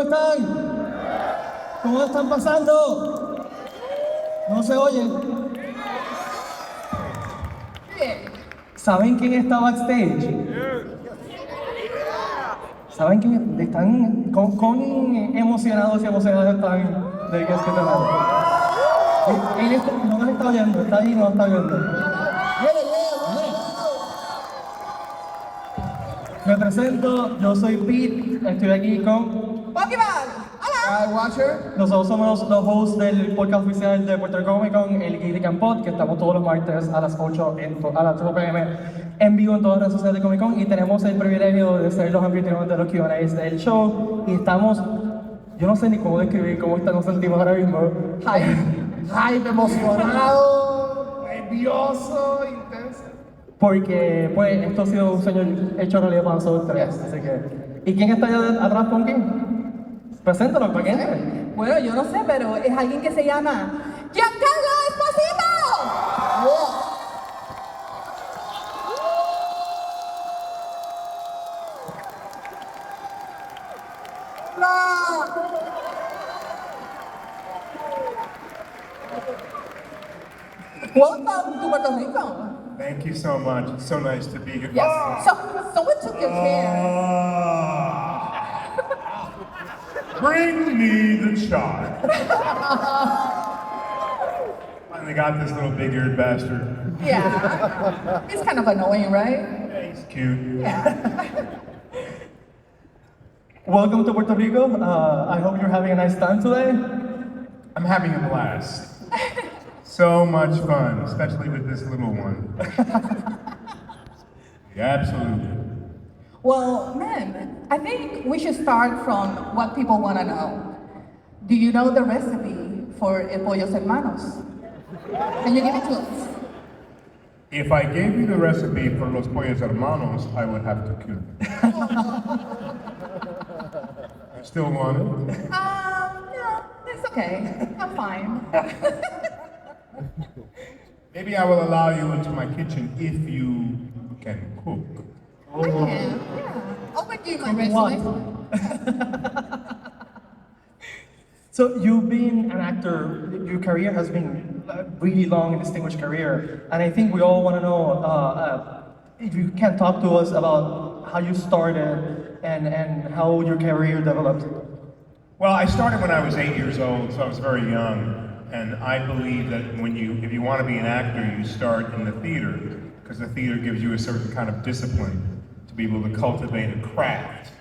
están? ¿Cómo están pasando? ¿No se oyen? ¿Saben quién está backstage? ¿Saben quién? Están, ¿con emocionados y emocionadas están del que es que te hablan? Él no nos está oyendo, está ahí y no nos está oyendo. Me presento, yo soy Pete, estoy aquí con Pokémon. Hola. Watcher. Nosotros somos los hosts del podcast oficial de Puerto Rico Comic Con, el Geek and Pod, que estamos todos los martes a las 8 a las 8 p.m. en vivo en todas las redes sociales de Comic Con, y tenemos el privilegio de ser los anfitriones de los Q&As del show, y estamos, yo no sé ni cómo describir cómo nos sentimos ahora mismo. Hype, emocionado, nervioso, intenso. Porque, pues, esto ha sido un sueño hecho realidad para nosotros tres, así que... ¿Y quién está allá atrás con quién? Preséntalo, ¿para quién? Bueno, yo no sé, pero es alguien que se llama Giancarlo Esposito. Welcome to Puerto Rico. Thank you so much. It's so nice to be here. Yes. So what took your chair? Bring me the chart. Finally got this little big-eared bastard. Yeah. It's kind of annoying, right? Yeah, he's cute. Yeah. Welcome to Puerto Rico. I hope you're having a nice time today. I'm having a blast. So much fun, especially with this little one. Yeah, absolutely. Well, man, I think we should start from what people want to know. Do you know the recipe for El Pollos Hermanos? Can you give it to us? If I gave you the recipe for Los Pollos Hermanos, I would have to kill you. You still want it? No, it's okay. I'm fine. Maybe I will allow you into my kitchen if you can cook. I can, yeah. I'll bring you my resume. So you've been an actor, your career has been a really long and distinguished career, and I think we all want to know if you can talk to us about how you started and how your career developed. Well, I started when I was 8 years old, so I was very young. And I believe that if you want to be an actor, you start in the theater, because the theater gives you a certain kind of discipline to be able to cultivate a craft.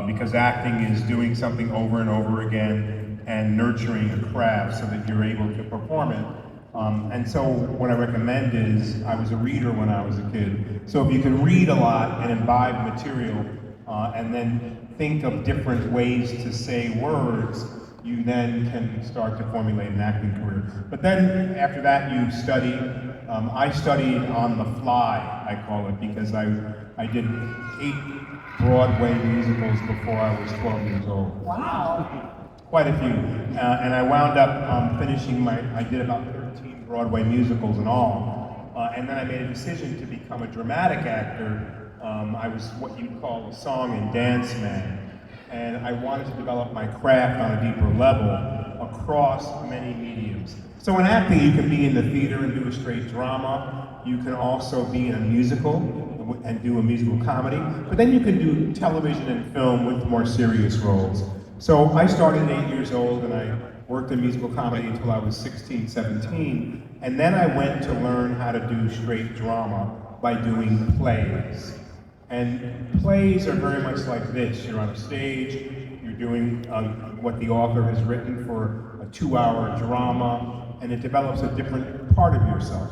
Because acting is doing something over and over again and nurturing a craft so that you're able to perform it. And so what I recommend is, I was a reader when I was a kid. So if you can read a lot and imbibe material, and then think of different ways to say words, you then can start to formulate an acting career. But then after that you study. I studied on the fly, I call it, because I did 8 Broadway musicals before I was 12 years old. Wow. Quite a few. And I wound up finishing I did about 13 Broadway musicals in all. And then I made a decision to become a dramatic actor. I was what you'd call a song and dance man. And I wanted to develop my craft on a deeper level across many mediums. So in acting, you can be in the theater and do a straight drama. You can also be in a musical and do a musical comedy. But then you can do television and film with more serious roles. So I started at 8 years old, and I worked in musical comedy until I was 16, 17. And then I went to learn how to do straight drama by doing plays. And plays are very much like this. You're on a stage, you're doing what the author has written for a 2-hour drama, and it develops a different part of yourself.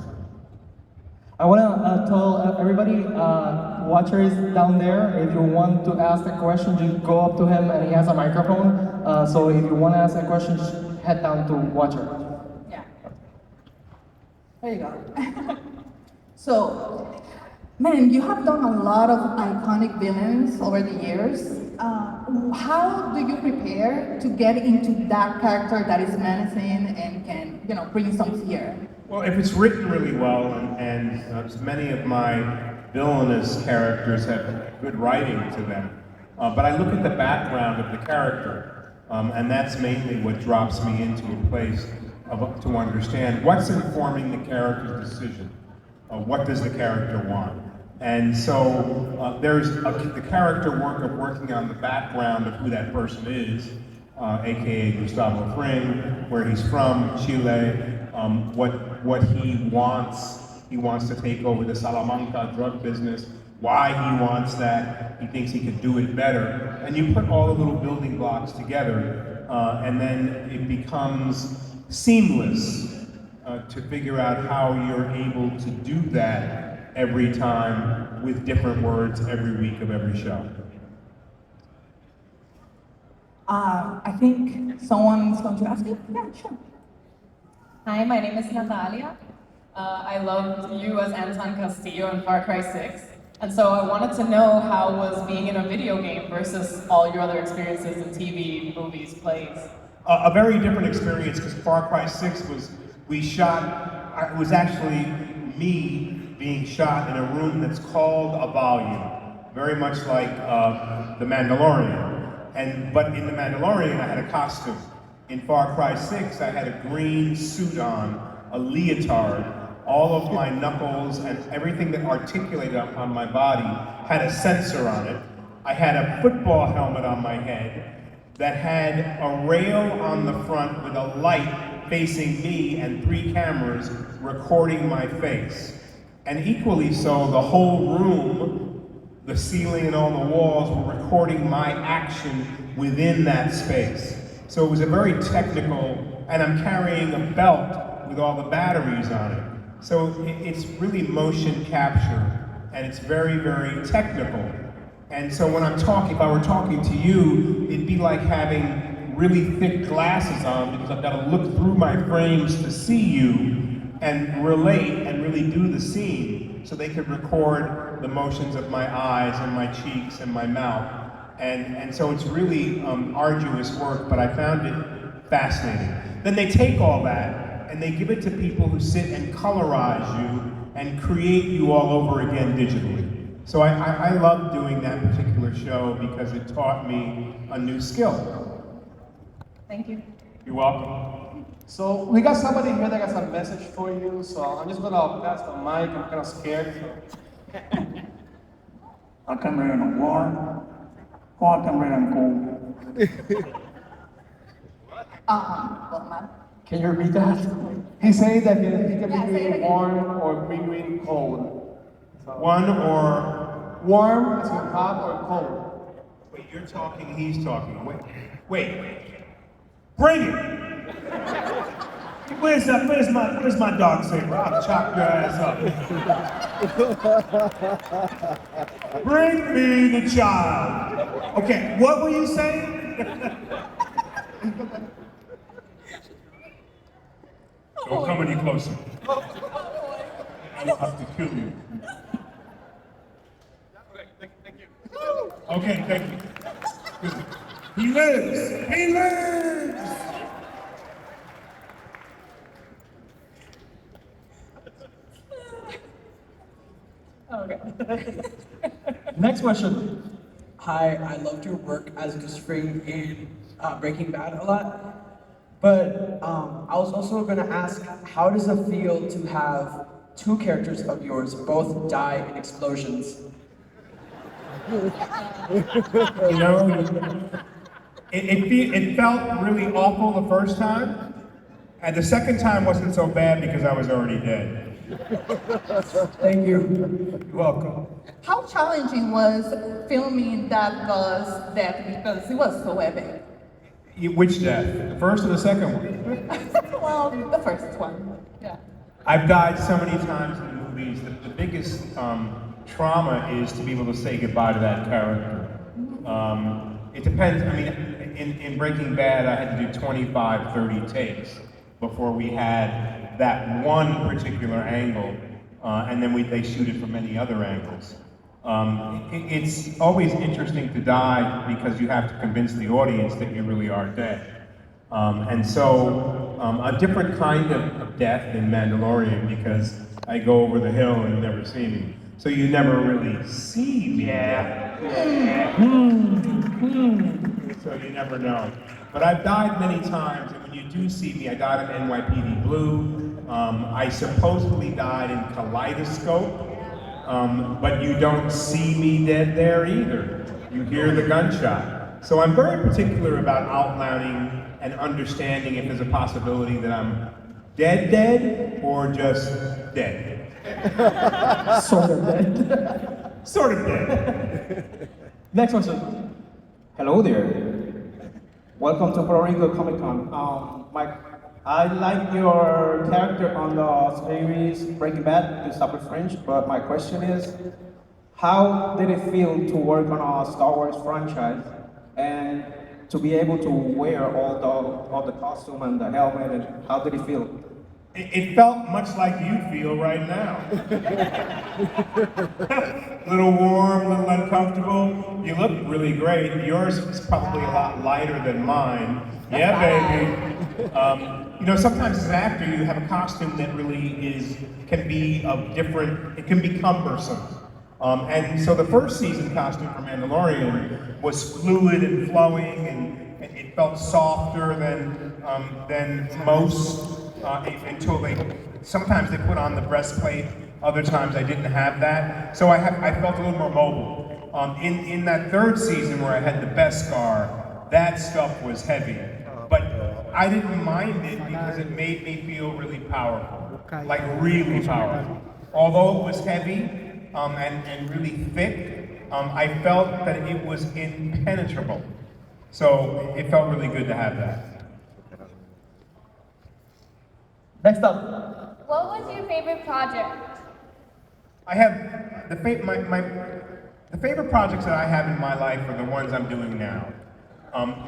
I want to tell everybody, watchers down there, if you want to ask a question, just go up to him and he has a microphone. So if you want to ask a question, just head down to Watcher. Yeah. There you go. So, man, you have done a lot of iconic villains over the years. How do you prepare to get into that character that is menacing and can, bring some fear? Well, if it's written really well, and many of my villainous characters have good writing to them, but I look at the background of the character. And that's mainly what drops me into a place to understand what's informing the character's decision. What does the character want? And so there's the character work of working on the background of who that person is, aka Gustavo Fring, where he's from, Chile, what he wants. He wants to take over the Salamanca drug business, why he wants that, he thinks he could do it better. And you put all the little building blocks together, and then it becomes seamless to figure out how you're able to do that every time with different words every week of every show. I think someone's going to ask you. Yeah, sure. Hi, my name is Natalia. I loved you as Anton Castillo in Far Cry 6. And so I wanted to know how was being in a video game versus all your other experiences in TV, movies, plays. A very different experience, because Far Cry 6 was, it was actually me being shot in a room that's called a volume, very much like The Mandalorian. But in The Mandalorian, I had a costume. In Far Cry 6, I had a green suit on, a leotard. All of my knuckles and everything that articulated on my body had a sensor on it. I had a football helmet on my head that had a rail on the front with a light facing me and 3 cameras recording my face. And equally so, the whole room, the ceiling and all the walls were recording my action within that space. So it was a very technical, and I'm carrying a belt with all the batteries on it. So it's really motion capture, and it's very, very technical. And so when I'm talking, if I were talking to you, it'd be like having really thick glasses on, because I've got to look through my frames to see you and relate and really do the scene, so they could record the motions of my eyes and my cheeks and my mouth. And so it's really arduous work, but I found it fascinating. Then they take all that and they give it to people who sit and colorize you and create you all over again digitally. So I love doing that particular show because it taught me a new skill. Thank you. You're welcome. So we got somebody here that has a message for you, so I'm just gonna pass the mic. I'm kind of scared. I can read in warm, or I can read in cold. Well, ma'am. Can you repeat that? He said that he can Yeah, be say it between again. warm or between cold. So, One or, warm is hot or cold. wait, you're talking, he's talking. Wait. Bring it! Where's my dog saber? I'll chop your ass up. Bring me the child. Okay, what were you saying? Don't come any closer. I'll have to kill you. Okay, thank you. He lives! He lives! Okay. Next question. Hi, I loved your work as Gus Fring in Breaking Bad a lot. But I was also going to ask, how does it feel to have 2 characters of yours both die in explosions? You know, it felt really awful the first time, and the second time wasn't so bad because I was already dead. Thank you. You're welcome. How challenging was filming that Gus death because it was so epic? Which death? The first or the second one? Well, the first one. Yeah. I've died so many times in movies that the biggest trauma is to be able to say goodbye to that character. It depends. I mean, in Breaking Bad, I had to do 25, 30 takes before we had that one particular angle, and then they shoot it from many other angles. It's always interesting to die because you have to convince the audience that you really are dead. And so a different kind of death in Mandalorian, because I go over the hill and you never see me. So you never really see me. Yeah. So you never know. But I've died many times, and when you do see me, I died in NYPD Blue. I supposedly died in Kaleidoscope, but you don't see me dead there either. You hear the gunshot. So I'm very particular about outlining and understanding if there's a possibility that I'm dead, or just dead. Sort of dead. Sort of dead. Next question. Hello there. Welcome to Puerto Rico Comic Con. I like your character on the series Breaking Bad, Gustavo Fringe, but my question is, how did it feel to work on a Star Wars franchise and to be able to wear all the costume and the helmet, and how did it feel? It felt much like you feel right now. A little warm, a little uncomfortable. You look really great. Yours is probably a lot lighter than mine. Yeah, baby. Sometimes as an actor, you have a costume that really can be of different, it can be cumbersome. And so the first season costume for Mandalorian was fluid and flowing, and it felt softer than most. Sometimes they put on the breastplate, other times I didn't have that. So I felt a little more mobile. In that third season where I had the best scar, that stuff was heavy. But I didn't mind it because it made me feel really powerful, like really powerful. Although it was heavy and really thick, I felt that it was impenetrable. So it felt really good to have that. Next up. What was your favorite project? I have the favorite projects that I have in my life are the ones I'm doing now.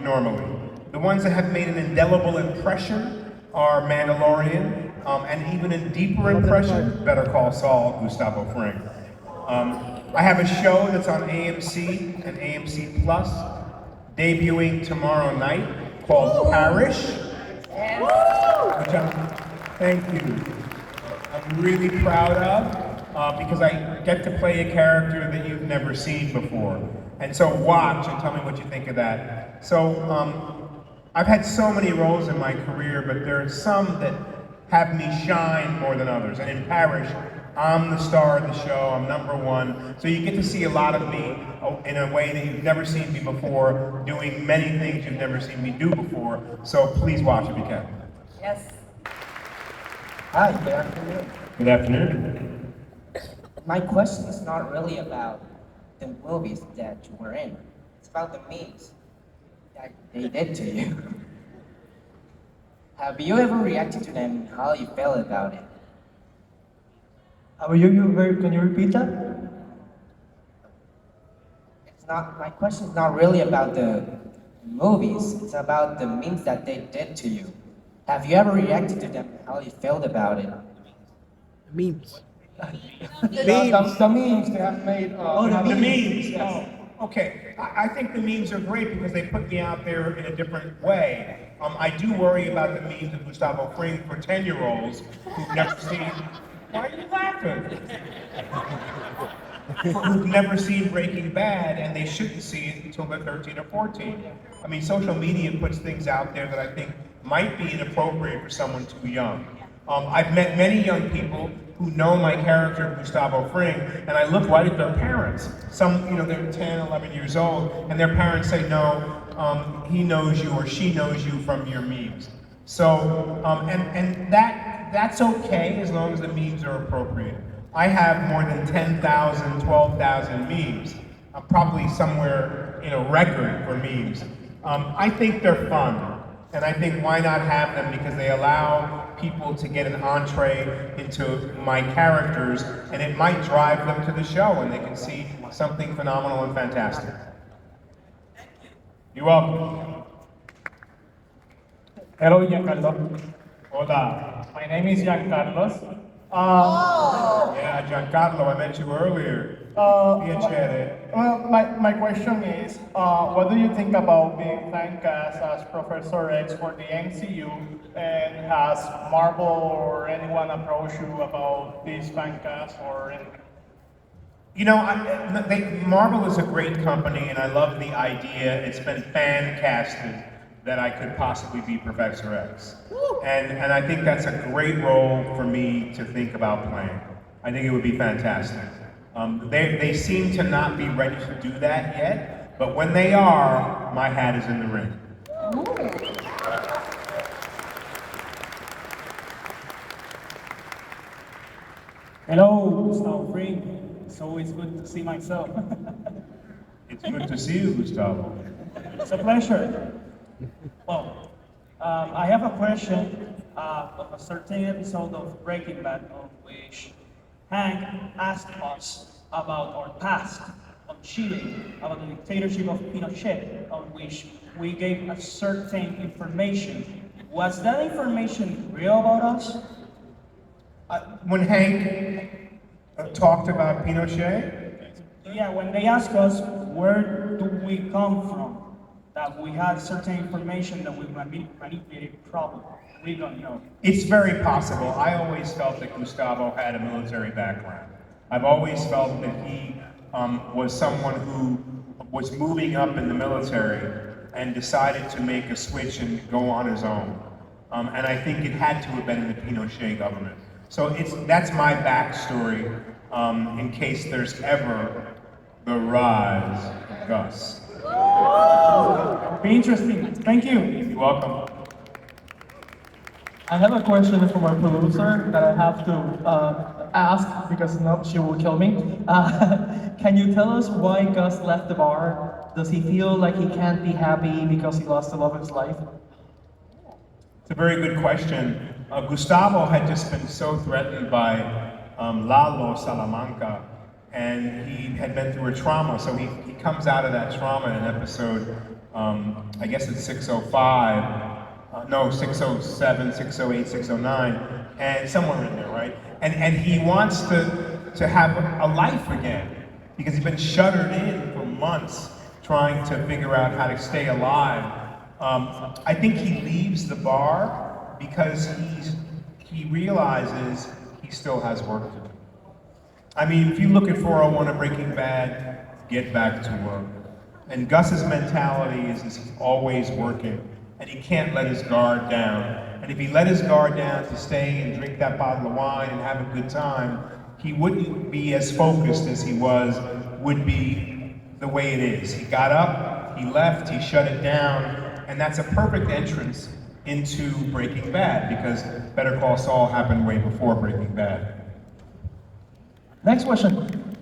Normally, the ones that have made an indelible impression are Mandalorian, and even a deeper impression, Better Call Saul, Gustavo Fring. I have a show that's on AMC and AMC Plus, debuting tomorrow night, called Parish. Which thank you. I'm really proud of because I get to play a character that you've never seen before. And so watch and tell me what you think of that. So I've had so many roles in my career, but there are some that have me shine more than others. And in Parish, I'm the star of the show, I'm #1. So you get to see a lot of me in a way that you've never seen me before, doing many things you've never seen me do before. So please watch if you can. Yes. Hi, good afternoon. Good afternoon. My question is not really about the movies that you were in. It's about the memes that they did to you. Have you ever reacted to them and how you felt about it? Can you repeat that? My question is not really about the movies. It's about the memes that they did to you. Have you ever reacted to them and how you felt about it? Memes. The memes they have made. The memes, yes. Okay, I think the memes are great because they put me out there in a different way. I do worry about the memes of Gustavo Fring for 10-year-olds who've never seen. Why are you laughing? Who've never seen Breaking Bad, and they shouldn't see it until they're 13 or 14. I mean, social media puts things out there that I think might be inappropriate for someone too young. I've met many young people who know my character, Gustavo Fring, and I look right at their parents. Some, they're 10, 11 years old, and their parents say, no, he knows you or she knows you from your memes. So, and that's okay as long as the memes are appropriate. I have more than 10,000, 12,000 memes. I'm probably somewhere in a record for memes. I think they're fun. And I think why not have them because they allow people to get an entree into my characters and it might drive them to the show and they can see something phenomenal and fantastic. You're welcome. Hello, Giancarlo. Hola. My name is Giancarlo. Yeah, Giancarlo, I met you earlier. Piacere. Well, my question is, what do you think about being fan cast as Professor X for the MCU? And has Marvel or anyone approached you about this fan cast or anything? Marvel is a great company and I love the idea. It's been fan casted. that I could possibly be Professor X. And I think that's a great role for me to think about playing. I think it would be fantastic. They seem to not be ready to do that yet, but when they are, my hat is in the ring. Hello, Gustavo Fring. It's always good to see myself. It's good to see you, Gustavo. It's a pleasure. Well, I have a question of a certain episode of Breaking Bad on which Hank asked us about our past on Chile, about the dictatorship of Pinochet, on which we gave a certain information. Was that information real about us? When Hank talked about Pinochet, yeah, when they asked us where do we come from, that we had certain information that we manipulated, probably. We don't know. it's very possible. I always felt that Gustavo had a military background. I've always felt that he was someone who was moving up in the military and decided to make a switch and go on his own. And I think it had to have been in the Pinochet government. So that's my backstory in case there's ever the rise of Gus. Be interesting. Thank you. You're welcome. I have a question from our producer that I have to ask because no, she will kill me. Can you tell us why Gus left the bar? Does he feel like he can't be happy because he lost the love of his life? It's a very good question. Gustavo had just been so threatened by Lalo Salamanca, and he had been through a trauma, so he comes out of that trauma in episode, I guess it's 605, no, 607, 608, 609, and somewhere in there, right? And he wants to have a life again, because he's been shuttered in for months trying to figure out how to stay alive. I think he leaves the bar because he realizes he still has work to do. I mean, if you look at 401 of Breaking Bad, get back to work. And Gus's mentality is he's always working, and he can't let his guard down. And if he let his guard down to stay and drink that bottle of wine and have a good time, he wouldn't be as focused as he would be the way it is. He got up, he left, he shut it down, and that's a perfect entrance into Breaking Bad, because Better Call Saul happened way before Breaking Bad. Next question.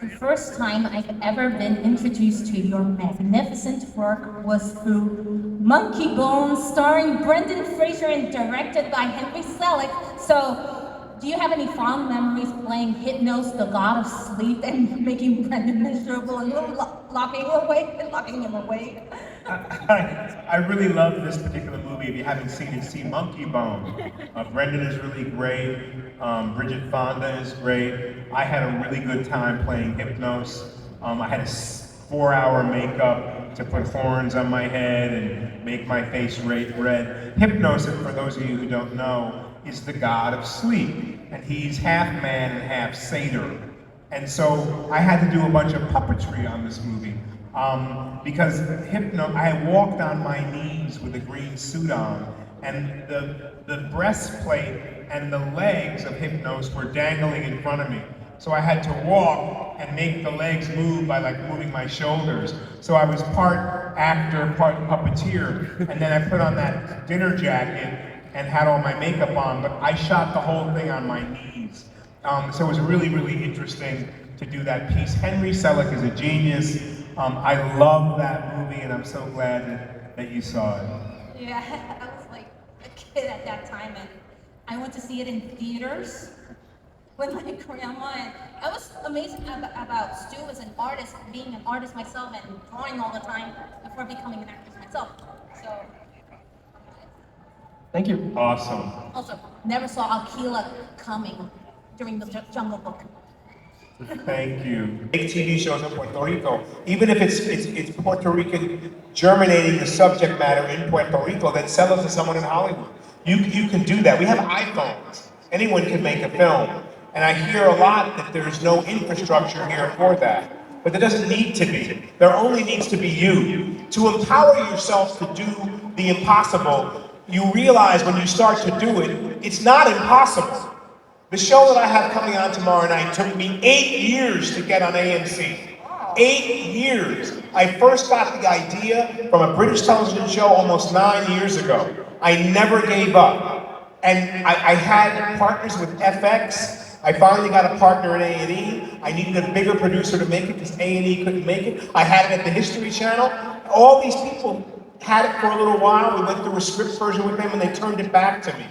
The first time I've ever been introduced to your magnificent work was through Monkey Bones, starring Brendan Fraser and directed by Henry Selick. So, do you have any fond memories playing Hypnos, the god of sleep, and making Brendan miserable and locking him away? I really love this particular movie. If you haven't seen it, see Monkey Bone. Brendan is really great. Bridget Fonda is great. I had a really good time playing Hypnos. I had a 4-hour makeup to put horns on my head and make my face red. Hypnos, for those of you who don't know, is the god of sleep. And he's half man and half satyr. And so I had to do a bunch of puppetry on this movie. Because I had walked on my knees with a green suit on, and the breastplate and the legs of Hypnos were dangling in front of me. So I had to walk and make the legs move by moving my shoulders. So I was part actor, part puppeteer, and then I put on that dinner jacket and had all my makeup on, but I shot the whole thing on my knees. So it was really, really interesting to do that piece. Henry Selick is a genius. I love that movie, and I'm so glad that you saw it. Yeah, I was like a kid at that time, and I went to see it in theaters with my grandma, and I was amazed about Stu as an artist, being an artist myself and drawing all the time before becoming an actress myself. So. Thank you. Awesome. Also, never saw Aquila coming during the Jungle Book. Thank you. Make TV shows in Puerto Rico, even if it's Puerto Rican germinating the subject matter in Puerto Rico, then sell it to someone in Hollywood. You can do that. We have iPhones. Anyone can make a film. And I hear a lot that there's no infrastructure here for that. but there doesn't need to be. There only needs to be you. To empower yourself to do the impossible, you realize when you start to do it, it's not impossible. The show that I have coming on tomorrow night took me 8 years to get on AMC. 8 years. I first got the idea from a British television show almost 9 years ago. I never gave up. And I had partners with FX. I finally got a partner at A&E. I needed a bigger producer to make it because A&E couldn't make it. I had it at the History Channel. All these people had it for a little while. We went through a script version with them and they turned it back to me.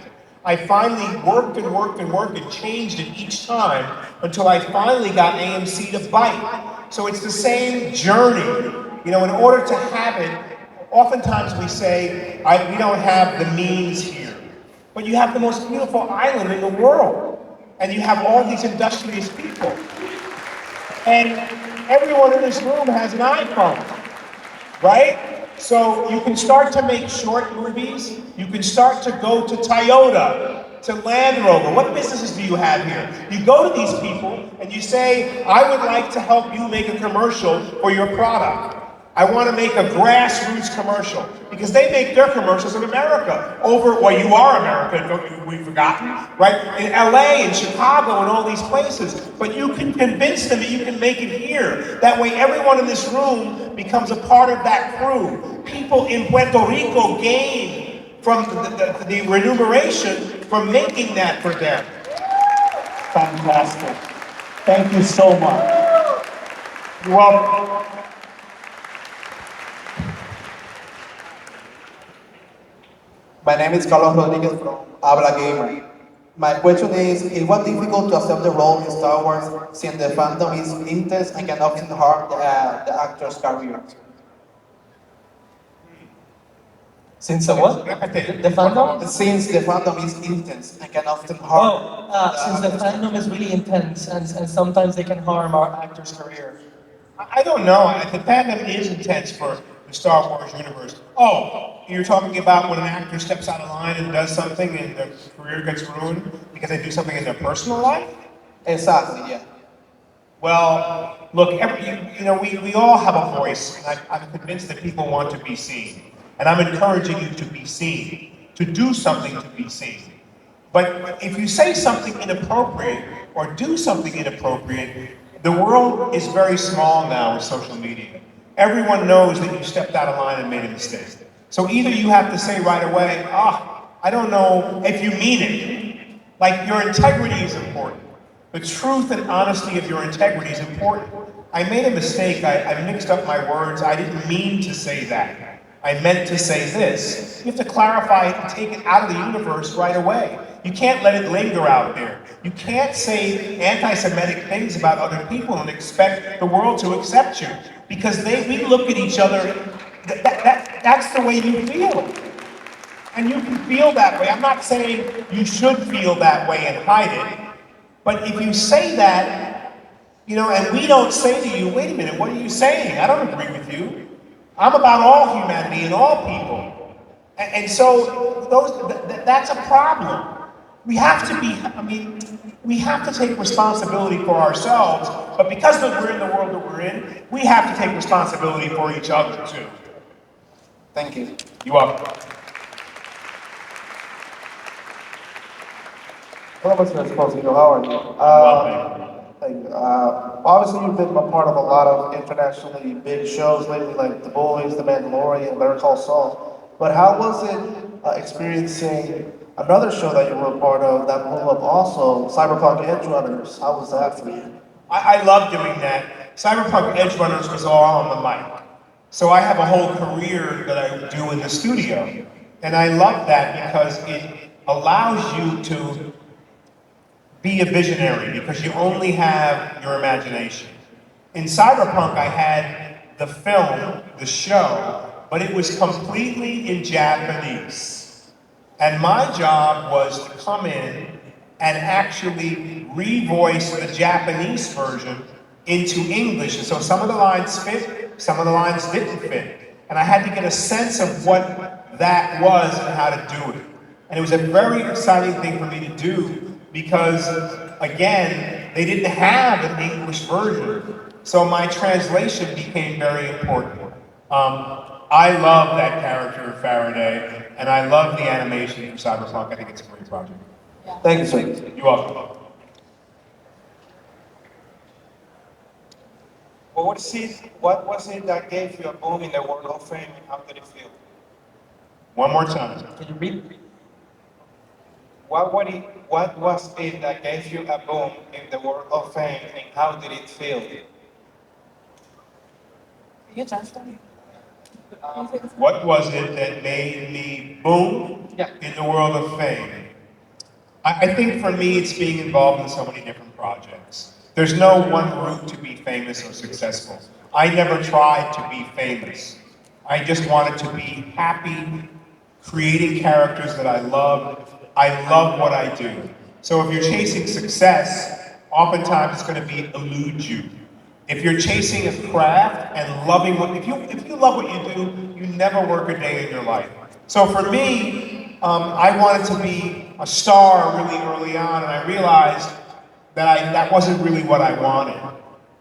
I finally worked and worked and worked and changed it each time until I finally got AMC to bite. So it's the same journey. You know, in order to have it, oftentimes we say, we don't have the means here. But you have the most beautiful island in the world. And you have all these industrious people. And everyone in this room has an iPhone, right? So you can start to make short movies. You can start to go to Toyota, to Land Rover. What businesses do you have here? You go to these people and you say, I would like to help you make a commercial for your product. I want to make a grassroots commercial. Because they make their commercials in America. Well, you are America, we've forgotten, right? In LA and Chicago and all these places. But you can convince them that you can make it here. That way everyone in this room becomes a part of that crew. People in Puerto Rico gain from the remuneration from making that for them. Fantastic. Thank you so much. You're welcome. My name is Carlos Rodriguez from Habla Gamer. My question is, it was difficult to accept the role in Star Wars since the fandom is intense and can often harm the actor's career? Since the what? The fandom? Since the fandom is intense and can often harm. Since the fandom is really intense and sometimes they can harm our actor's career. I don't know. The fandom is intense for the Star Wars universe. Oh, you're talking about when an actor steps out of line and does something and their career gets ruined because they do something in their personal life? Exactly, yeah. Well, look, we all have a voice, and I'm convinced that people want to be seen. And I'm encouraging you to be seen, to do something to be seen. But if you say something inappropriate or do something inappropriate, the world is very small now with social media. Everyone knows that you stepped out of line and made a mistake. So either you have to say right away, I don't know if you mean it. Like, your integrity is important. The truth and honesty of your integrity is important. I made a mistake. I mixed up my words. I didn't mean to say that. I meant to say this. You have to clarify it and take it out of the universe right away. You can't let it linger out there. You can't say anti-Semitic things about other people and expect the world to accept you. Because we look at each other, that's the way you feel. And you can feel that way. I'm not saying you should feel that way and hide it. But if you say that, and we don't say to you, wait a minute, what are you saying? I don't agree with you. I'm about all humanity and all people. And so that's a problem. We have to take responsibility for ourselves, but because we're in the world that we're in, we have to take responsibility for each other too. Thank you. You're welcome. Hello, Mr. Esposito, how are you? Obviously, you've been a part of a lot of internationally big shows lately, like The Boys, The Mandalorian, Better Call Saul. But how was it experiencing another show that you were a part of that blew up also, Cyberpunk Edge Runners? How was that for you? I love doing that. Cyberpunk Edge Runners was all on the mic. So I have a whole career that I do in the studio. And I love that because it allows you to be a visionary because you only have your imagination. In Cyberpunk, I had the film, the show, but it was completely in Japanese. And my job was to come in and actually revoice the Japanese version into English. And so some of the lines fit, some of the lines didn't fit. And I had to get a sense of what that was and how to do it. And it was a very exciting thing for me to do because, again, they didn't have an English version. So my translation became very important. I love that character of Faraday, and I love the animation for Cyberpunk. I think it's a great project. Thank you, sir. You're welcome. What was it that gave you a boom in the world of fame, and how did it feel? One more time. Can you read? What was it that gave you a boom in the world of fame, and how did it feel? What was it that made me boom in the world of fame? I think for me, it's being involved in so many different projects. There's no one route to be famous or successful. I never tried to be famous. I just wanted to be happy, creating characters that I love. I love what I do. So if you're chasing success, oftentimes it's going to be elude you. If you're chasing a craft and loving what, if you love what you do, you never work a day in your life. So for me, I wanted to be a star really early on, and I realized that that wasn't really what I wanted.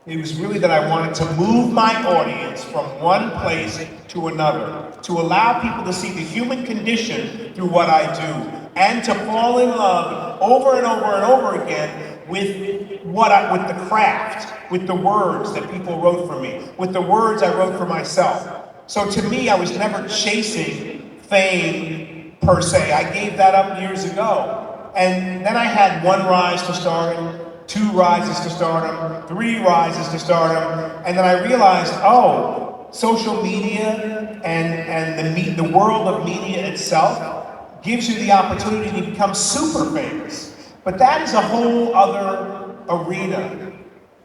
It was really that I wanted to move my audience from one place to another, to allow people to see the human condition through what I do, and to fall in love over and over and over again with with the craft, with the words that people wrote for me, with the words I wrote for myself. So to me, I was never chasing fame per se. I gave that up years ago. And then I had one rise to stardom, two rises to stardom, three rises to stardom, and then I realized, oh, social media and the world of media itself gives you the opportunity to become super famous. But that is a whole other arena.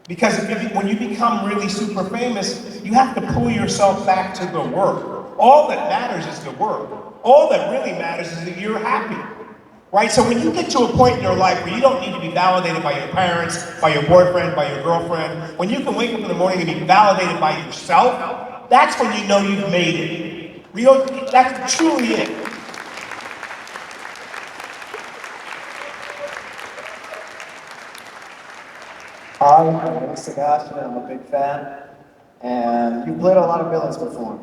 Because when you become really super famous, you have to pull yourself back to the work. All that matters is the work. All that really matters is that you're happy. Right? So when you get to a point in your life where you don't need to be validated by your parents, by your boyfriend, by your girlfriend, when you can wake up in the morning and be validated by yourself, that's when you know you've made it. That's truly it. Hi, my name is Sebastian, I'm a big fan, and you played a lot of villains before.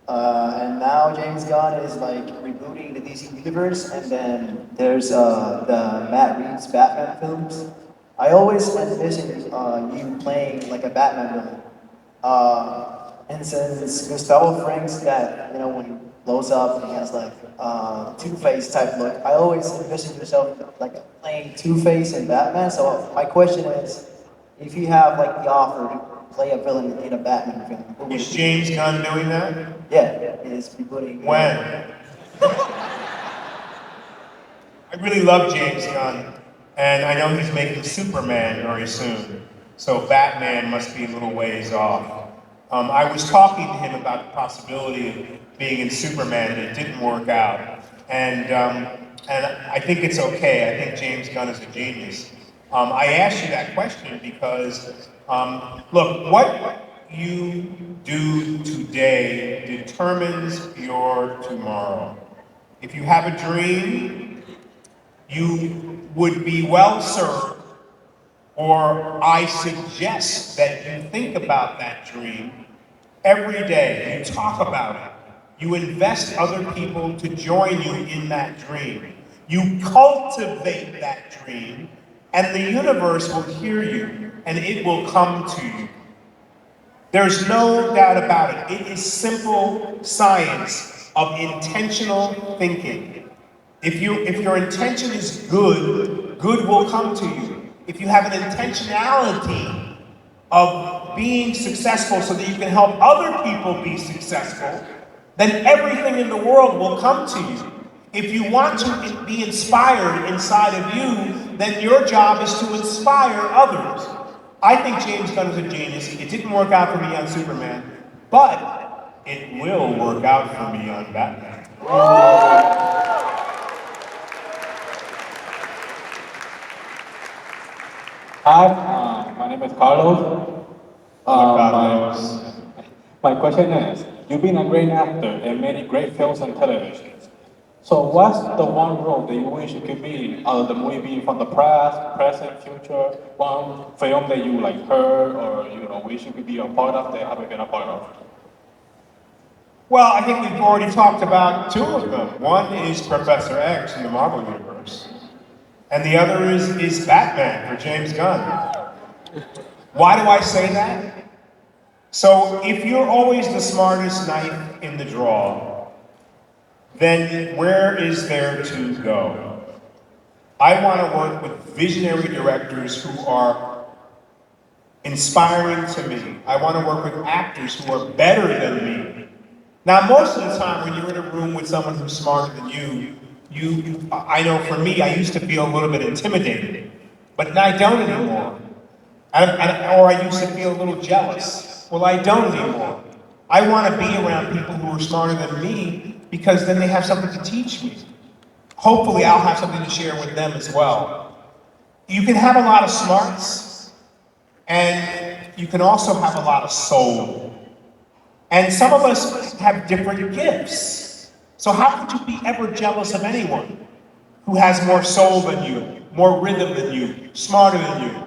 And now James Gunn is like rebooting the DC universe, and then there's the Matt Reeves Batman films. I always envisioned you playing like a Batman villain. And since Gustavo Fring's that, you know, when he blows up and he has like Two-Face type look, I always envisioned yourself like playing Two-Face and Batman. So my question is, if you have like the offer to play a villain in a Batman film, Is James Gunn doing that? Yeah, he is rebooting. When? I really love James Gunn, and I know he's making Superman very soon, so Batman must be a little ways off. I was talking to him about the possibility of being in Superman, and it didn't work out. And I think it's okay. I think James Gunn is a genius. I asked you that question because, look, what you do today determines your tomorrow. If you have a dream, you would be well served, or I suggest that you think about that dream every day. You talk about it. You invest other people to join you in that dream. You cultivate that dream, and the universe will hear you, and it will come to you. There's no doubt about it. It is simple science of intentional thinking. If your intention is good, good will come to you. If you have an intentionality of being successful so that you can help other people be successful, then everything in the world will come to you. If you want to be inspired inside of you, then your job is to inspire others. I think James Gunn is a genius. It didn't work out for me on Superman, but it will work out for me on Batman. Hi, my name is Carlos. My question is, you've been a great actor in many great films and televisions. So what's the one role that you wish you could be out of the movie from the past, present, future? One film that you like heard or wish you could be a part of that haven't been a part of? Well, I think we've already talked about two of them. One is Professor X in the Marvel Universe, and the other is Batman for James Gunn. Why do I say that? So if you're always the smartest knife in the drawer, then where is there to go? I want to work with visionary directors who are inspiring to me. I want to work with actors who are better than me. Now, most of the time when you're in a room with someone who's smarter than I know for me, I used to feel a little bit intimidated, but I don't anymore. Or I used to feel a little jealous. Well, I don't anymore. I want to be around people who are smarter than me because then they have something to teach me. Hopefully, I'll have something to share with them as well. You can have a lot of smarts, and you can also have a lot of soul. And some of us have different gifts. So how could you be ever jealous of anyone who has more soul than you, more rhythm than you, smarter than you?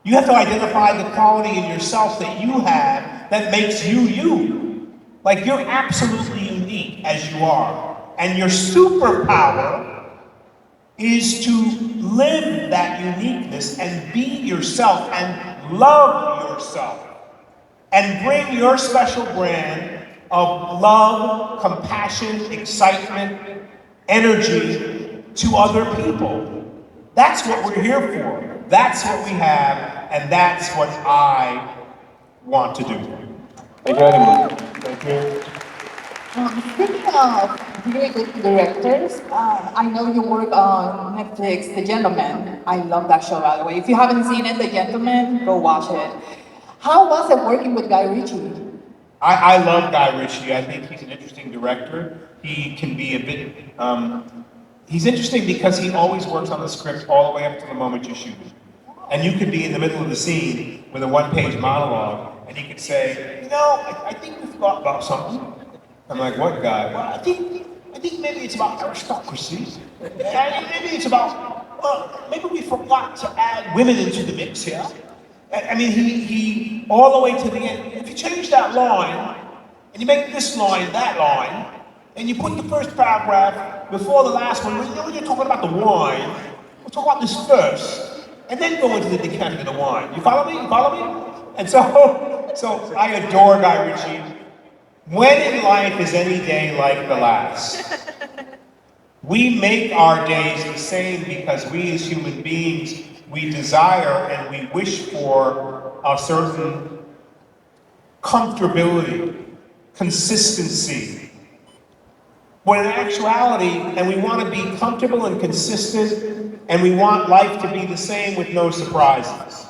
You have to identify the quality in yourself that you have that makes you you. Like you're absolutely unique as you are. And your superpower is to live that uniqueness and be yourself and love yourself. And bring your special brand of love, compassion, excitement, energy to other people. That's what we're here for. That's what we have, and that's what I want to do. Thank you very much. Thank you. Speaking of very good directors, I know you work on Netflix, The Gentleman. I love that show, by the way. If you haven't seen it, The Gentleman, go watch it. How was it working with Guy Ritchie? I love Guy Ritchie. I think he's an interesting director. He can be a bit, he's interesting because he always works on the script all the way up to the moment you shoot it. And you could be in the middle of the scene with a one-page monologue, and he could say, I think we forgot about something. I'm like, what, Guy? Well, I think maybe it's about aristocracy. Maybe it's about, maybe we forgot to add women into the mix here. I mean, he all the way to the end. If you change that line, and you make this line that line, and you put the first paragraph before the last one, when you're talking about the wine, we'll talk about this first, and then go into the decanting of the wine. You follow me? You follow me? And so I adore Guy Ritchie. When in life is any day like the last? We make our days the same because we as human beings, we desire and we wish for a certain comfortability, consistency. When in actuality, and we want to be comfortable and consistent, and we want life to be the same with no surprises.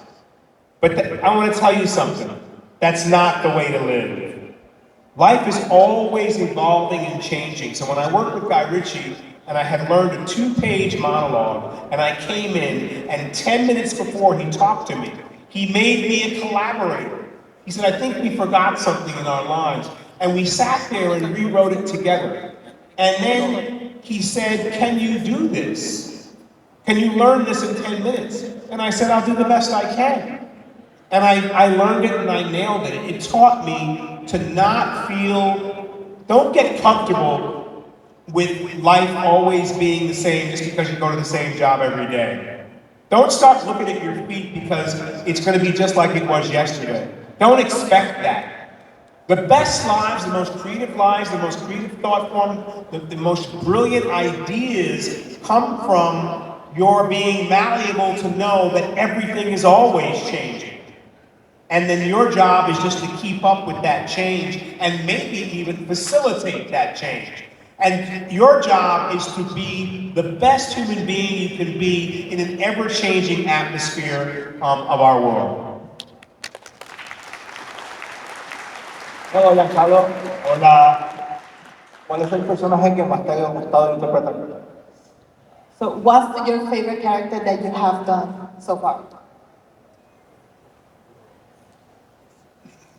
But I want to tell you something. That's not the way to live. Life is always evolving and changing. So when I worked with Guy Ritchie, and I had learned a 2-page monologue, and I came in, and 10 minutes before he talked to me, he made me a collaborator. He said, I think we forgot something in our lives. And we sat there and rewrote it together. And then he said, can you do this? Can you learn this in 10 minutes? And I said, I'll do the best I can. And I learned it and I nailed it. It taught me to not don't get comfortable with life always being the same just because you go to the same job every day. Don't start looking at your feet because it's going to be just like it was yesterday. Don't expect that. The best lives, the most creative thought form, the most brilliant ideas come from your being malleable to know that everything is always changing. And then your job is just to keep up with that change and maybe even facilitate that change. And your job is to be the best human being you can be in an ever-changing atmosphere of our world. Hola, Giancarlo. Hola. ¿Cuál es el personaje que más te haya gustado interpretar? So what's your favorite character that you have done so far?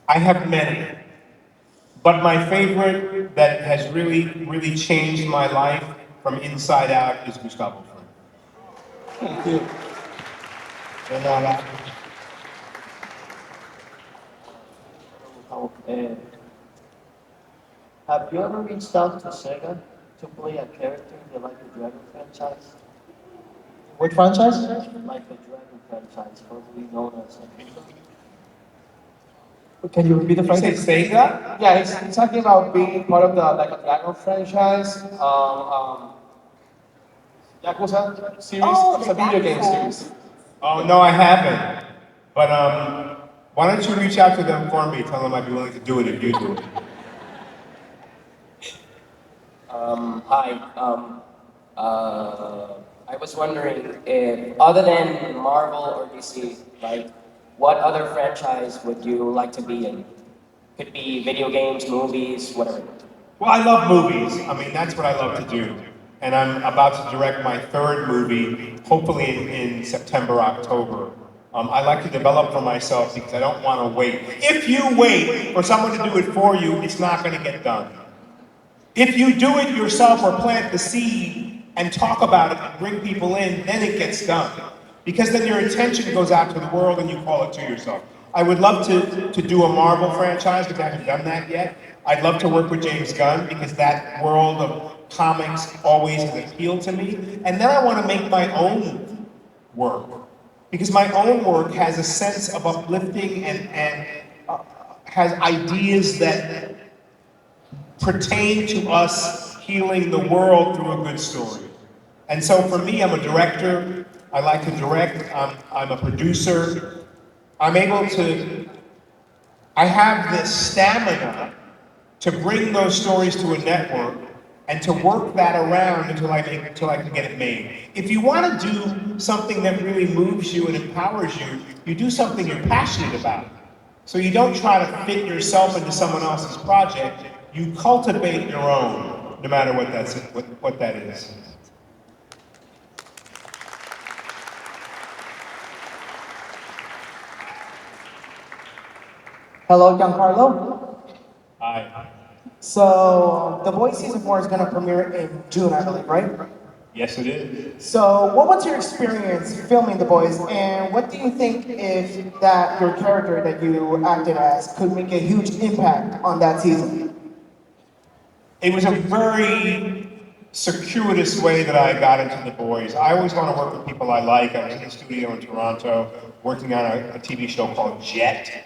I have many, But my favorite that has really changed my life from inside out is Gustavo Fring. Thank you. Have you ever reached out to Sega to play a character in the Like a Dragon franchise? Which franchise? Like the Dragon franchise, formerly known as. Can you repeat the You franchise? say Sega? Yeah, he's talking about being part of the Like a Dragon franchise. Yakuza series. Oh, It's the a video game Yakuza. series. Oh, no, I haven't. But why don't you reach out to them for me? Tell them I'd be willing to do it if you do it. Hi. I was wondering if, other than Marvel or DC, like, what other franchise would you like to be in? Could be video games, movies, whatever. Well, I love movies. I mean, that's what I love to do. And I'm about to direct my third movie, hopefully in September, October. I like to develop for myself because I don't want to wait. If you wait for someone to do it for you, it's not going to get done. If you do it yourself or plant the seed and talk about it and bring people in, then it gets done. Because then your attention goes out to the world and you call it to yourself. I would love to do a Marvel franchise, because I haven't done that yet. I'd love to work with James Gunn, because that world of comics always has appealed to me. And then I want to make my own work. Because my own work has a sense of uplifting and has ideas that pertain to us healing the world through a good story. And so for me, I'm a director. I like to direct. I'm a producer. I'm able to, I have this stamina to bring those stories to a network and to work that around until I can get it made. If you want to do something that really moves you and empowers you, you do something you're passionate about. So you don't try to fit yourself into someone else's project. You cultivate your own, no matter what that is. Hello, Giancarlo. Hi. So, The Voice Season 4 is going to premiere in June, I believe, right? Yes, it is. So, what was your experience filming The Boys, and what do you think if that your character that you acted as could make a huge impact on that season? It was a very circuitous way that I got into The Boys. I always want to work with people I like. I was in the studio in Toronto working on a TV show called Jet.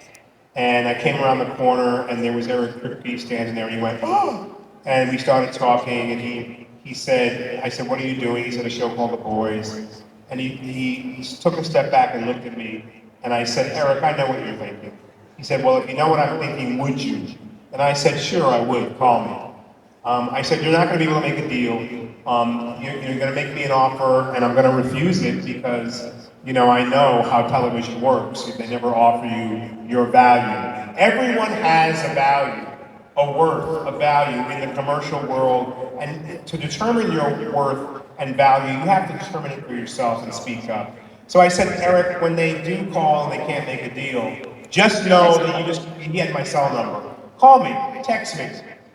And I came around the corner and there was Eric Kripke standing there and he went, oh! And we started talking and he said, I said, what are you doing? He said, a show called The Boys. And he took a step back and looked at me and I said, Eric, I know what you're thinking. He said, well, if you know what I'm thinking, would you? And I said, sure, I would, call me. I said, you're not going to be able to make a deal. You're going to make me an offer and I'm going to refuse it because I know how television works. If they never offer you your value. Everyone has a value, a worth, a value in the commercial world. And to determine your worth and value, you have to determine it for yourself and speak up. So I said, Eric, when they do call and they can't make a deal, just know that he had my cell number. Call me, text me,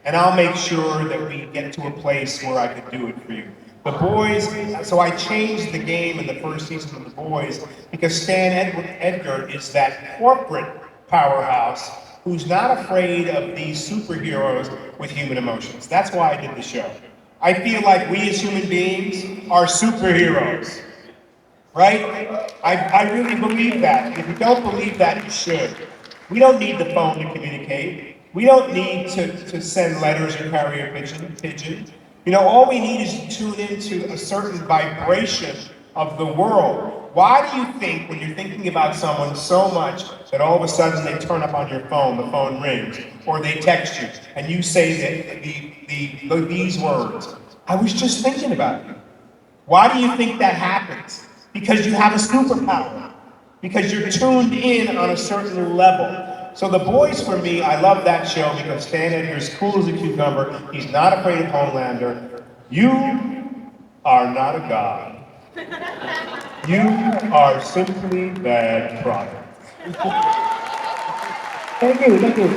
and I'll make sure that we get to a place where I can do it for you. The Boys, so I changed the game in the first season of The Boys because Stan Edgar is that corporate powerhouse who's not afraid of these superheroes with human emotions. That's why I did the show. I feel like we as human beings are superheroes, right? I really believe that. And if you don't believe that, you should. We don't need the phone to communicate. We don't need to send letters or carry a pigeon. All we need is to tune into a certain vibration of the world. Why do you think when you're thinking about someone so much that all of a sudden they turn up on your phone, the phone rings, or they text you, and you say these words, I was just thinking about you. Why do you think that happens? Because you have a superpower. Because you're tuned in on a certain level. So The Boys, for me, I love that show because Stan Edgar's cool as a cucumber. He's not afraid of Homelander. You are not a god. You are simply bad product. Thank you, thank you.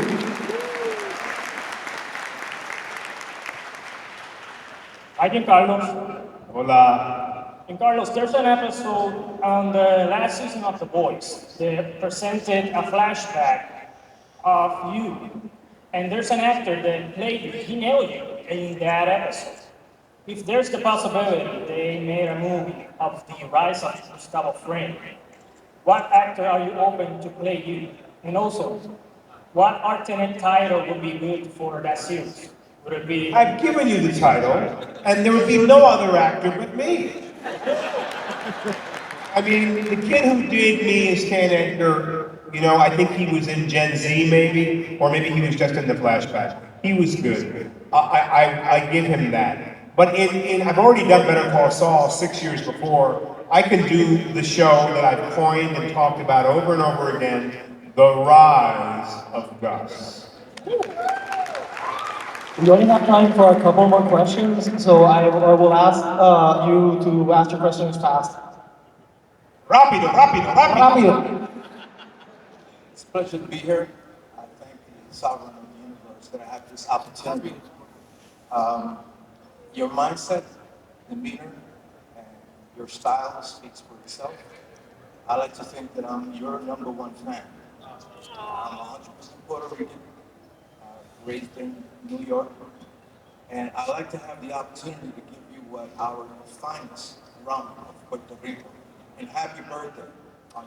Hi, Giancarlo. Hola. Giancarlo, there's an episode on the last season of The Boys that presented a flashback of you. And there's an actor that played you, he nailed you in that episode. If there's the possibility they made a movie of the rise of Gustavo Fring, what actor are you open to play you? And also, what alternate title would be good for that series? Would it be... I've given you the title, and there would be no other actor but me. I mean, the kid who did me as Stan Edgar, you know, I think he was in Gen Z maybe, or maybe he was just in the flashback. He was good. I give him that. But I've already done Better Call Saul 6 years before. I can do the show that I've coined and talked about over and over again, The Rise of Gus. We only have time for a couple more questions, so I will ask you to ask your questions fast. Rápido, rápido, rápido. It's a pleasure to be here. I thank the sovereign of the universe that I have this opportunity. Your mindset, demeanor, and your style speaks for itself. I like to think that I'm your #1 fan. I'm 100% Puerto Rican, raised in New York, and I like to have the opportunity to give you what our finest rum of Puerto Rico. And happy birthday on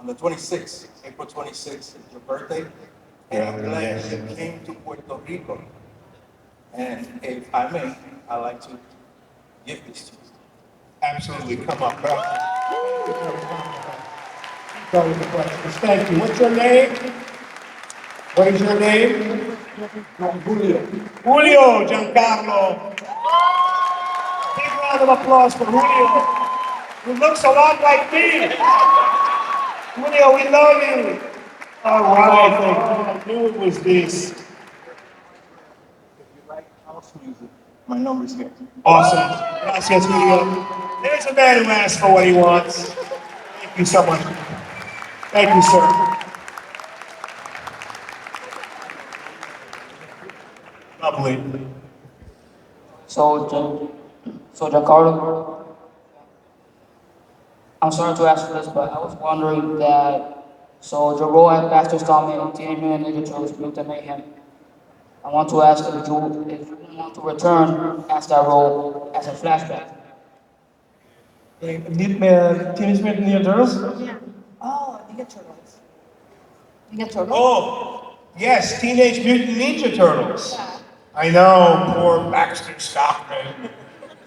the 26th, April 26th is your birthday. And I'm glad you came to Puerto Rico. And if I may, I'd like to give this to you. Absolutely, come on, bro. Thank you. What's your name? What is your name? Julio. Julio, Giancarlo. Big round of applause for Julio, who looks a lot like me. Julio, we love you. All right, I knew it was this. If you like house music, my number's here. Awesome. Gracias, Julio. There's a man who asks for what he wants. Thank you so much. Thank you, sir. Lovely. So Giancarlo, I'm sorry to ask for this, but I was wondering that, so your role at Baxter's Comic in Teenage Mutant Ninja Turtles Mutant Mayhem, I want to ask if you want to return as that role as a flashback. Teenage Mutant Ninja Turtles? Yeah. Oh, Ninja Turtles. Ninja Turtles? Oh, yes, Teenage Mutant Ninja Turtles. I know, poor Baxter Stockman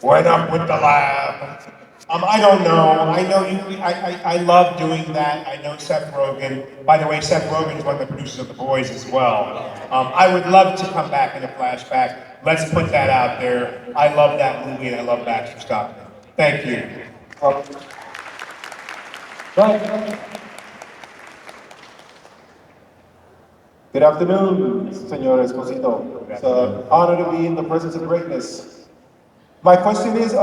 went up with the lab. I don't know. I know you. I love doing that. I know Seth Rogen. By the way, Seth Rogen is one of the producers of The Boys as well. I would love to come back in a flashback. Let's put that out there. I love that movie and I love Baxter Stockman. Thank you. Right. Good afternoon, Senor Esposito. It's an honor to be in the presence of greatness. My question is,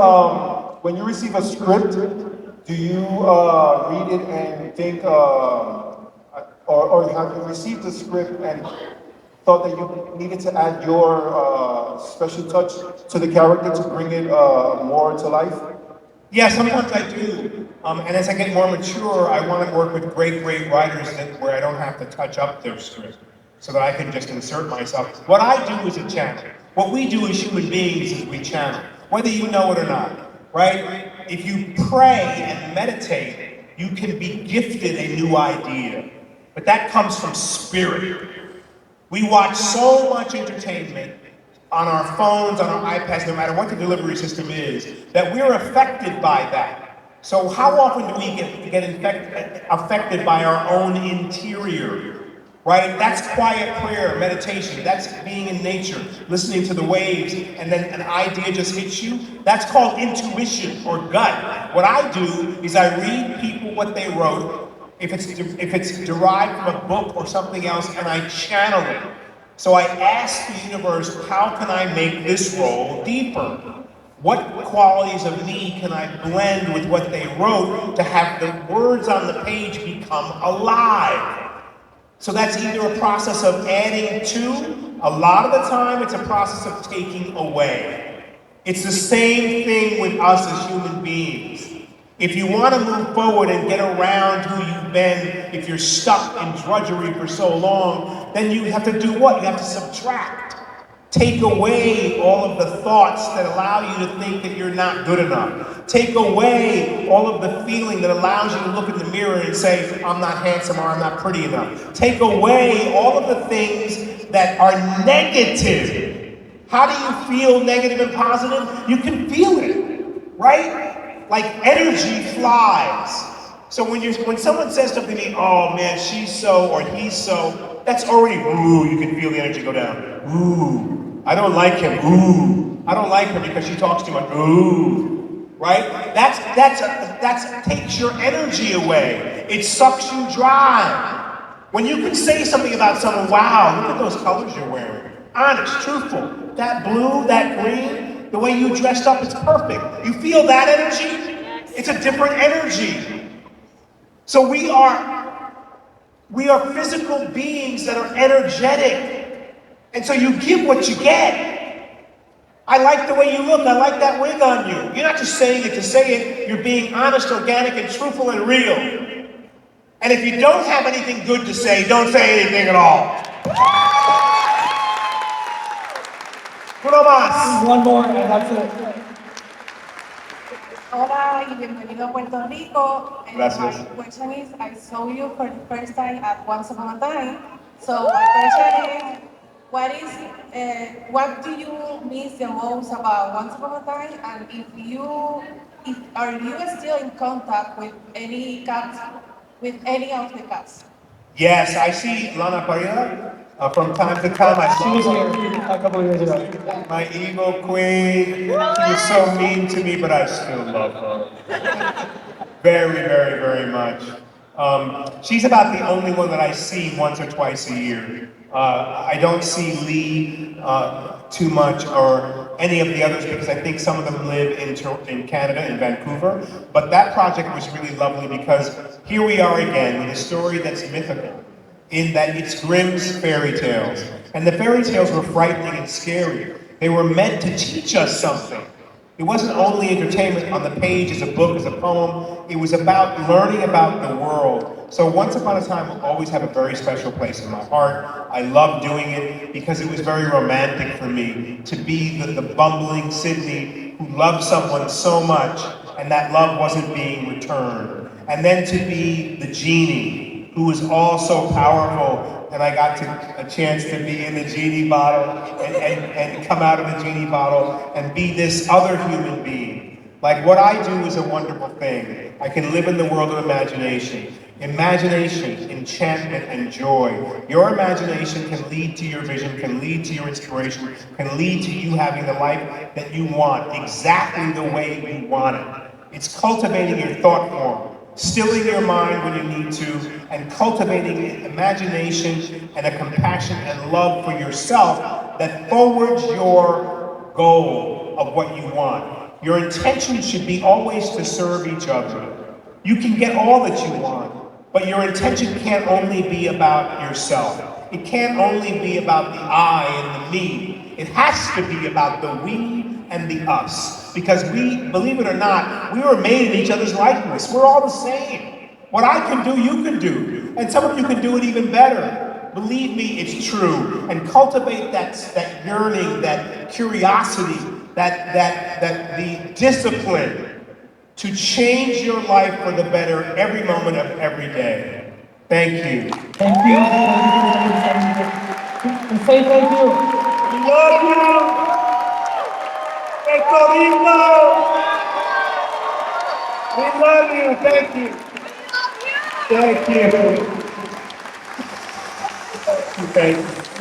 when you receive a script, do you read it and think, or have you received the script and thought that you needed to add your special touch to the character to bring it more to life? Yeah, sometimes I do. And as I get more mature, I want to work with great writers where I don't have to touch up their script, so that I can just insert myself. What I do is a channel. What we do as human beings is we channel, whether you know it or not, right? If you pray and meditate, you can be gifted a new idea. But that comes from spirit. We watch so much entertainment on our phones, on our iPads, no matter what the delivery system is, that we're affected by that. So how often do we get affected by our own interior? Right? That's quiet prayer, meditation. That's being in nature, listening to the waves, and then an idea just hits you. That's called intuition or gut. What I do is I read people what they wrote, if it's derived from a book or something else, and I channel it. So I ask the universe, how can I make this role deeper? What qualities of me can I blend with what they wrote to have the words on the page become alive? So that's either a process of adding to, a lot of the time it's a process of taking away. It's the same thing with us as human beings. If you want to move forward and get around who you've been, if you're stuck in drudgery for so long, then you have to do what? You have to subtract. Take away all of the thoughts that allow you to think that you're not good enough. Take away all of the feeling that allows you to look in the mirror and say, I'm not handsome or I'm not pretty enough. Take away all of the things that are negative. How do you feel negative and positive? You can feel it, right? Like energy flies. So when someone says something to me, oh man, she's so or he's so, that's already, ooh, you can feel the energy go down. Ooh. I don't like him. Ooh. I don't like her because she talks too much. Ooh. Right? That's takes your energy away. It sucks you dry. When you can say something about someone, wow, look at those colors you're wearing. Honest, truthful. That blue, that green, the way you dressed up, it's perfect. You feel that energy? It's a different energy. So we are physical beings that are energetic. And so you give what you get. I like the way you look. I like that wig on you. You're not just saying it to say it. You're being honest, organic, and truthful and real. And if you don't have anything good to say, don't say anything at all. Uno más. One more and that's it. Hola y bienvenido a Puerto Rico. Gracias. My question is, I saw you for the first time at Once Upon a Time. So my question is, what do you miss the most about Once Upon a Time? And are you still in contact with any of the cast? Yes, I see Lana Parrilla from time to time. She was here a couple of years ago. My evil queen. She was so mean to me, but I still love her. Very, very, very much. She's about the only one that I see once or twice a year. I don't see Lee too much or any of the others because I think some of them live in Canada, in Vancouver. But that project was really lovely because here we are again with a story that's mythical in that it's Grimm's fairy tales. And the fairy tales were frightening and scary. They were meant to teach us something. It wasn't only entertainment on the page as a book, as a poem. It was about learning about the world. So Once Upon a Time will always have a very special place in my heart. I love doing it because it was very romantic for me to be the bumbling Sydney who loved someone so much and that love wasn't being returned. And then to be the genie who was all so powerful and I got a chance to be in the genie bottle and come out of the genie bottle and be this other human being. Like what I do is a wonderful thing. I can live in the world of imagination. Imagination, enchantment, and joy. Your imagination can lead to your vision, can lead to your inspiration, can lead to you having the life that you want, exactly the way you want it. It's cultivating your thought form, stilling your mind when you need to, and cultivating an imagination and a compassion and love for yourself that forwards your goal of what you want. Your intention should be always to serve each other. You can get all that you want, but your intention can't only be about yourself. It can't only be about the I and the me. It has to be about the we and the us. Because we, believe it or not, we were made in each other's likeness. We're all the same. What I can do, you can do. And some of you can do it even better. Believe me, it's true. And cultivate that yearning, that curiosity, that the discipline to change your life for the better every moment of every day. Thank you. Thank you. And say thank you. We love you. Puerto Rico. We love you. Thank you. Thank you. Thank you.